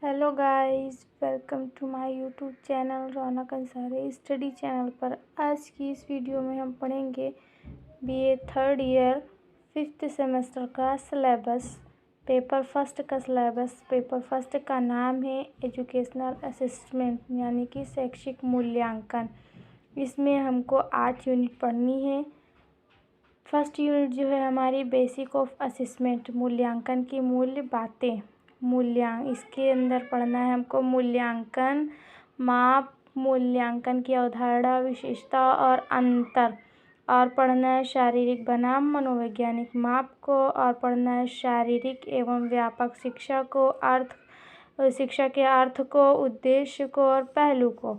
Hello guys, welcome to my YouTube channel Raunak Ansari study channel पर। आज की इस वीडियो में हम पढ़ेंगे BA third year 5th semester का सिलेबस। पेपर फर्स्ट का सिलेबस। पेपर फर्स्ट का नाम है एजुकेशनल असेसमेंट यानी कि शैक्षिक मूल्यांकन। इसमें हमको 8 यूनिट पढ़नी है। फर्स्ट यूनिट जो है हमारी बेसिक ऑफ असेसमेंट, मूल्यांकन की मूल्य बातें। इसके अंदर पढ़ना है हमको मूल्यांकन, माप, मूल्यांकन की अवधारणा, विशेषता और अंतर। और पढ़ना है शारीरिक बनाम मनोवैज्ञानिक माप को। और पढ़ना है शारीरिक एवं व्यापक शिक्षा को, शिक्षा के अर्थ को, उद्देश्य को और पहलू को।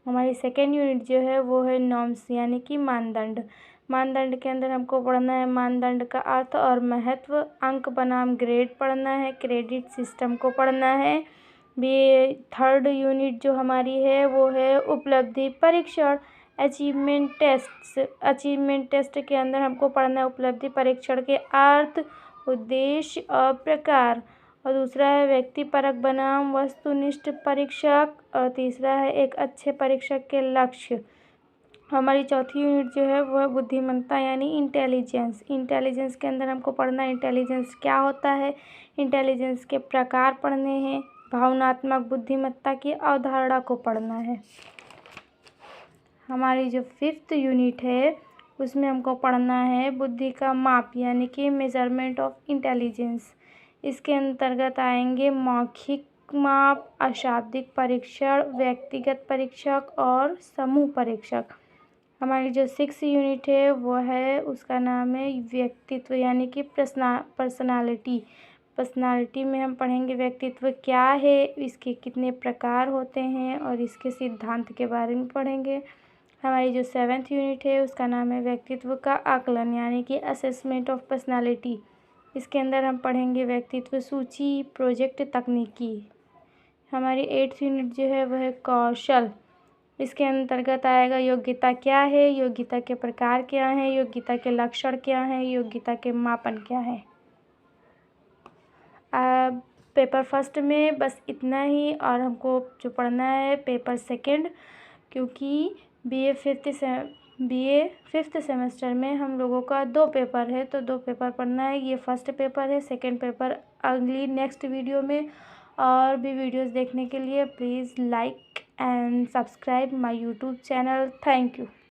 हमारी सेकेंड यूनिट जो है वो है नॉर्म्स यानी कि मानदंड। मानदंड के अंदर हमको पढ़ना है मानदंड का अर्थ और महत्व। अंक बनाम ग्रेड पढ़ना है। क्रेडिट सिस्टम को पढ़ना है। भी थर्ड यूनिट जो हमारी है वो है उपलब्धि परीक्षण, अचीवमेंट टेस्ट के अंदर हमको पढ़ना है उपलब्धि परीक्षण के अर्थ, उद्देश्य और प्रकार। और दूसरा है व्यक्तिपरक बनाम वस्तुनिष्ठ परीक्षक। और तीसरा है एक अच्छे परीक्षक के लक्ष्य। हमारी चौथी यूनिट जो है वो है बुद्धिमत्ता यानी इंटेलिजेंस। इंटेलिजेंस के अंदर हमको पढ़ना है इंटेलिजेंस क्या होता है, इंटेलिजेंस के प्रकार पढ़ने हैं, भावनात्मक बुद्धिमत्ता की अवधारणा को पढ़ना है। हमारी जो 5th यूनिट है उसमें हमको पढ़ना है बुद्धि का माप यानी कि मेजरमेंट ऑफ इंटेलिजेंस। इसके अंतर्गत आएंगे मौखिक माप, अशाब्दिक परीक्षण, व्यक्तिगत परीक्षक और समूह परीक्षक। हमारी जो 6th यूनिट है वो है उसका नाम है व्यक्तित्व यानी कि पर्सनालिटी में हम पढ़ेंगे व्यक्तित्व क्या है, इसके कितने प्रकार होते हैं और इसके सिद्धांत के बारे में पढ़ेंगे। हमारी जो 7th यूनिट है उसका नाम है व्यक्तित्व का आकलन यानी कि असेसमेंट ऑफ पर्सनालिटी। इसके अंदर हम पढ़ेंगे व्यक्तित्व सूची, प्रोजेक्ट, तकनीकी। हमारी 8th यूनिट जो है वह है कौशल। इसके अंतर्गत आएगा योग्यता क्या है, योग्यता के प्रकार क्या हैं, योग्यता के लक्षण क्या हैं, योग्यता के मापन क्या है। पेपर फर्स्ट में बस इतना ही। और हमको जो पढ़ना है पेपर सेकंड, क्योंकि बीए 5th सेमेस्टर में हम लोगों का 2 पेपर है तो 2 पेपर पढ़ना है। ये फर्स्ट पेपर है, सेकंड पेपर अगली नेक्स्ट वीडियो में। और भी वीडियोस देखने के लिए please like and subscribe my YouTube channel. Thank you.